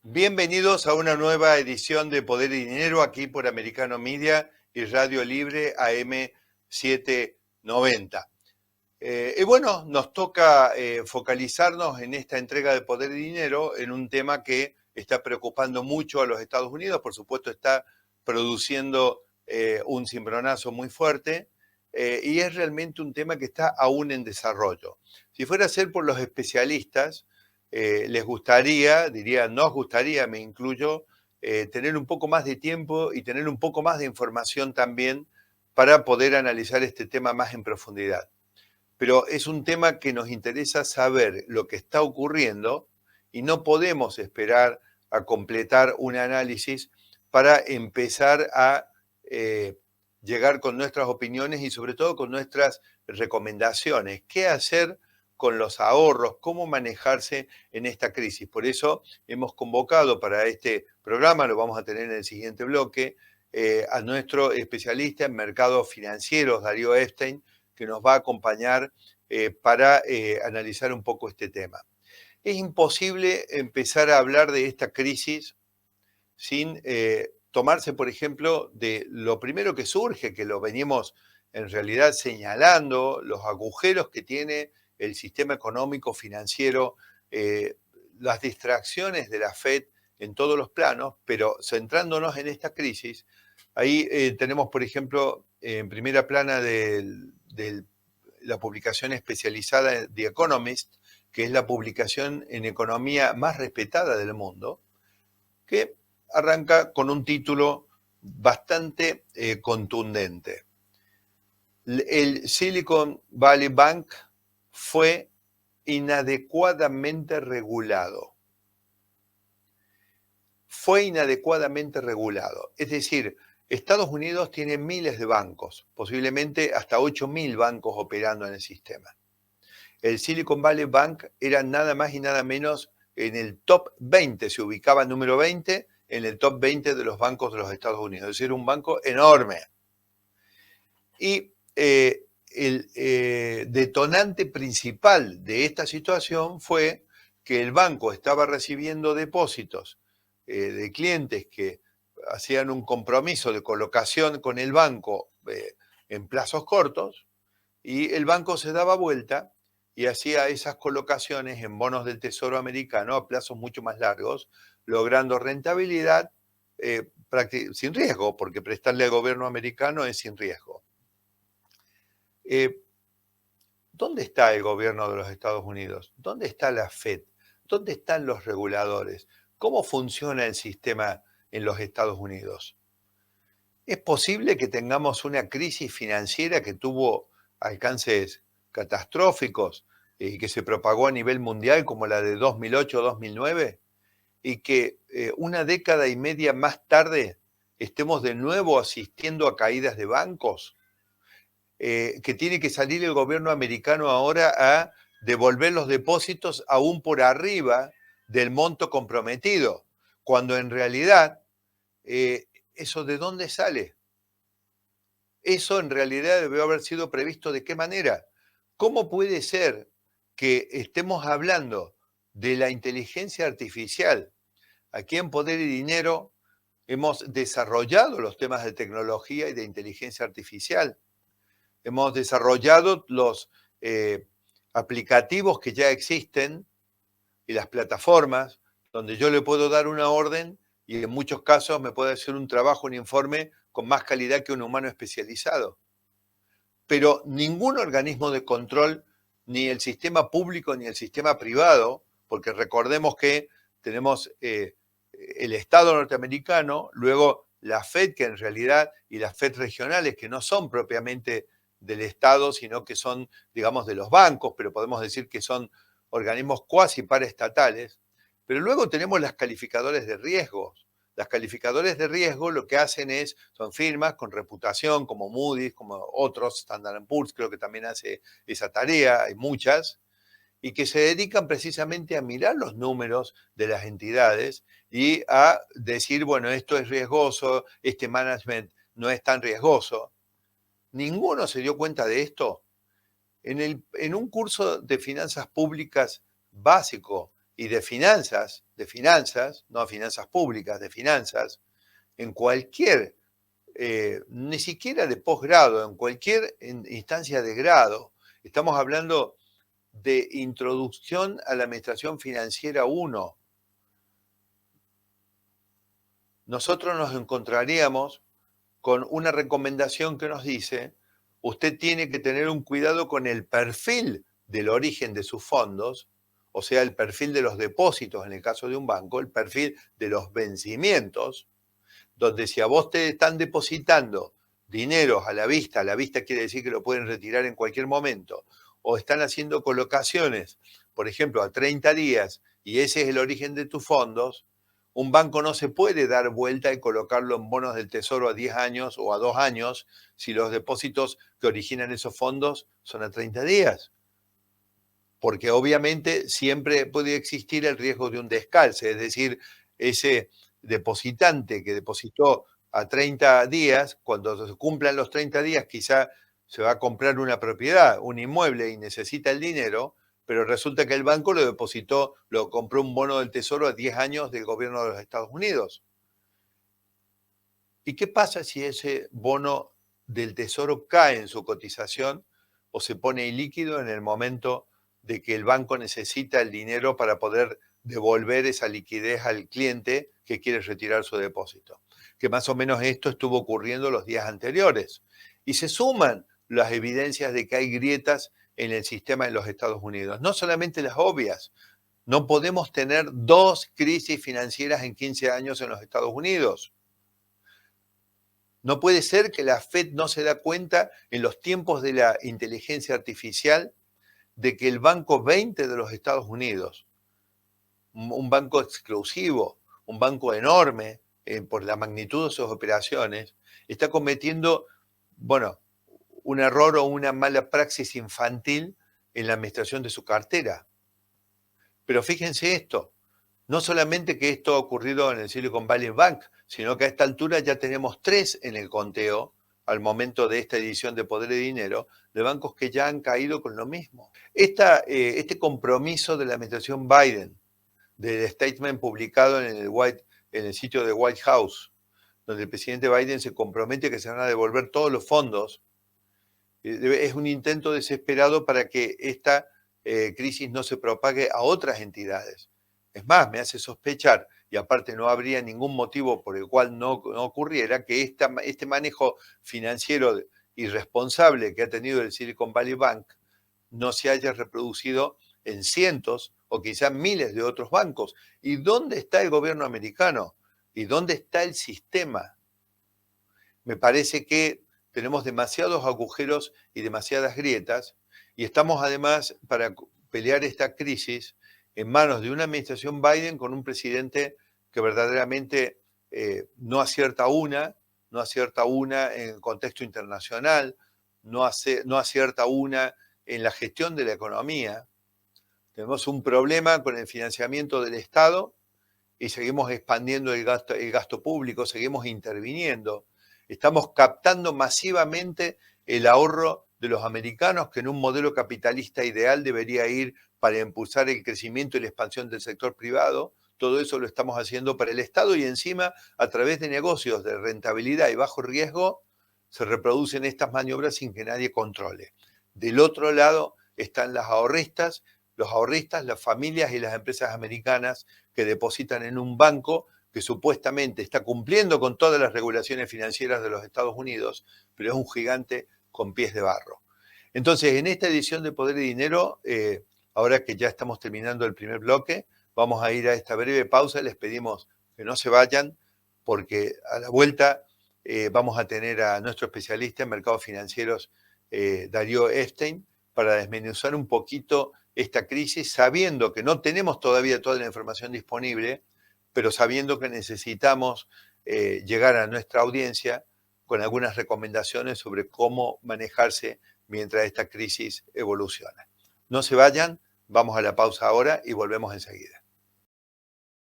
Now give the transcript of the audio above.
Bienvenidos a una nueva edición de Poder y Dinero aquí por Americano Media y Radio Libre AM 790. Y bueno, nos toca focalizarnos en esta entrega de Poder y Dinero en un tema que está preocupando mucho a los Estados Unidos. Por supuesto, está produciendo un cimbronazo muy fuerte y es realmente un tema que está aún en desarrollo. Si fuera a ser por los especialistas, les gustaría, diría, nos gustaría, me incluyo, tener un poco más de tiempo y tener un poco más de información también para poder analizar este tema más en profundidad. Pero es un tema que nos interesa saber lo que está ocurriendo y no podemos esperar a completar un análisis para empezar a llegar con nuestras opiniones y sobre todo con nuestras recomendaciones. ¿Qué hacer con los ahorros? ¿Cómo manejarse en esta crisis? Por eso hemos convocado para este programa, lo vamos a tener en el siguiente bloque, a nuestro especialista en mercados financieros, Darío Epstein, que nos va a acompañar para analizar un poco este tema. Es imposible empezar a hablar de esta crisis sin tomarse, por ejemplo, de lo primero que surge, que lo venimos en realidad señalando, los agujeros que tiene el sistema económico financiero, las distracciones de la Fed en todos los planos, pero centrándonos en esta crisis, ahí tenemos, por ejemplo, en primera plana de la publicación especializada The Economist, que es la publicación en economía más respetada del mundo, que arranca con un título bastante contundente. El Silicon Valley Bank fue inadecuadamente regulado. Fue inadecuadamente regulado. Es decir, Estados Unidos tiene miles de bancos, posiblemente hasta 8.000 bancos operando en el sistema. El Silicon Valley Bank era nada más y nada menos en el top 20, se ubicaba número 20 en el top 20 de los bancos de los Estados Unidos, es decir, un banco enorme. Y el detonante principal de esta situación fue que el banco estaba recibiendo depósitos de clientes que hacían un compromiso de colocación con el banco en plazos cortos, y el banco se daba vuelta y hacía esas colocaciones en bonos del Tesoro americano a plazos mucho más largos, logrando rentabilidad sin riesgo, porque prestarle al gobierno americano es sin riesgo. ¿Dónde está el gobierno de los Estados Unidos? ¿Dónde está la Fed? ¿Dónde están los reguladores? ¿Cómo funciona el sistema en los Estados Unidos? ¿Es posible que tengamos una crisis financiera que tuvo alcances catastróficos y que se propagó a nivel mundial como la de 2008-2009 y que una década y media más tarde estemos de nuevo asistiendo a caídas de bancos? Que tiene que salir el gobierno americano ahora a devolver los depósitos aún por arriba del monto comprometido, cuando en realidad ¿eso de dónde sale? Eso en realidad debió haber sido previsto. ¿De qué manera? ¿Cómo puede ser que estemos hablando de la inteligencia artificial? Aquí en Poder y Dinero hemos desarrollado los temas de tecnología y de inteligencia artificial. Hemos desarrollado los aplicativos que ya existen y las plataformas donde yo le puedo dar una orden y en muchos casos me puede hacer un trabajo, un informe con más calidad que un humano especializado. Pero ningún organismo de control, ni el sistema público ni el sistema privado, porque recordemos que tenemos el Estado norteamericano, luego la Fed, que en realidad, y las Fed regionales, que no son propiamente del Estado, sino que son, digamos, de los bancos, pero podemos decir que son organismos cuasi paraestatales. Pero luego tenemos las calificadoras de riesgos. Las calificadoras de riesgo lo que hacen son firmas con reputación, como Moody's, como otros, Standard & Poor's creo que también hace esa tarea, hay muchas, y que se dedican precisamente a mirar los números de las entidades y a decir, bueno, esto es riesgoso, este management no es tan riesgoso. Ninguno se dio cuenta de esto. En un curso de finanzas públicas básico y de finanzas de finanzas, no finanzas públicas, de finanzas, en cualquier, ni siquiera de posgrado, en cualquier instancia de grado. Estamos hablando de introducción a la administración financiera 1. Nosotros nos encontraríamos con una recomendación que nos dice, usted tiene que tener un cuidado con el perfil del origen de sus fondos, o sea, el perfil de los depósitos en el caso de un banco, el perfil de los vencimientos, donde si a vos te están depositando dineros a la vista quiere decir que lo pueden retirar en cualquier momento, o están haciendo colocaciones, por ejemplo, a 30 días, y ese es el origen de tus fondos, un banco no se puede dar vuelta y colocarlo en bonos del tesoro a 10 años o a 2 años si los depósitos que originan esos fondos son a 30 días. Porque obviamente siempre puede existir el riesgo de un descalce, es decir, ese depositante que depositó a 30 días, cuando se cumplan los 30 días quizá se va a comprar una propiedad, un inmueble y necesita el dinero, pero resulta que el banco lo depositó, lo compró un bono del tesoro a 10 años del gobierno de los Estados Unidos. ¿Y qué pasa si ese bono del tesoro cae en su cotización o se pone ilíquido en el momento de que el banco necesita el dinero para poder devolver esa liquidez al cliente que quiere retirar su depósito? Que más o menos esto estuvo ocurriendo los días anteriores. Y se suman las evidencias de que hay grietas en el sistema en los Estados Unidos. No solamente las obvias. No podemos tener 2 crisis financieras en 15 años en los Estados Unidos. No puede ser que la Fed no se da cuenta en los tiempos de la inteligencia artificial de que el Banco 20 de los Estados Unidos, un banco exclusivo, un banco enorme por la magnitud de sus operaciones, está cometiendo, un error o una mala praxis infantil en la administración de su cartera. Pero fíjense esto, no solamente que esto ha ocurrido en el Silicon Valley Bank, sino que a esta altura ya tenemos 3 en el conteo, al momento de esta edición de Poder y Dinero, de bancos que ya han caído con lo mismo. Este compromiso de la administración Biden, del statement publicado en el sitio de White House, donde el presidente Biden se compromete que se van a devolver todos los fondos, es un intento desesperado para que esta crisis no se propague a otras entidades. Es más, me hace sospechar, y aparte no habría ningún motivo por el cual no ocurriera, que este manejo financiero irresponsable que ha tenido el Silicon Valley Bank no se haya reproducido en cientos o quizás miles de otros bancos. ¿Y dónde está el gobierno americano? ¿Y dónde está el sistema? Me parece que tenemos demasiados agujeros y demasiadas grietas, y estamos además, para pelear esta crisis, en manos de una administración Biden con un presidente que verdaderamente no acierta una en el contexto internacional, no acierta una en la gestión de la economía. Tenemos un problema con el financiamiento del Estado y seguimos expandiendo el gasto público, seguimos interviniendo. Estamos captando masivamente el ahorro de los americanos, que en un modelo capitalista ideal debería ir para impulsar el crecimiento y la expansión del sector privado. Todo eso lo estamos haciendo para el Estado y encima, a través de negocios de rentabilidad y bajo riesgo, se reproducen estas maniobras sin que nadie controle. Del otro lado están los ahorristas, las familias y las empresas americanas que depositan en un banco que supuestamente está cumpliendo con todas las regulaciones financieras de los Estados Unidos, pero es un gigante con pies de barro. Entonces, en esta edición de Poder y Dinero, ahora que ya estamos terminando el primer bloque, vamos a ir a esta breve pausa. Les pedimos que no se vayan, porque a la vuelta vamos a tener a nuestro especialista en mercados financieros, Darío Epstein, para desmenuzar un poquito esta crisis, sabiendo que no tenemos todavía toda la información disponible, pero sabiendo que necesitamos llegar a nuestra audiencia con algunas recomendaciones sobre cómo manejarse mientras esta crisis evoluciona. No se vayan, vamos a la pausa ahora y volvemos enseguida.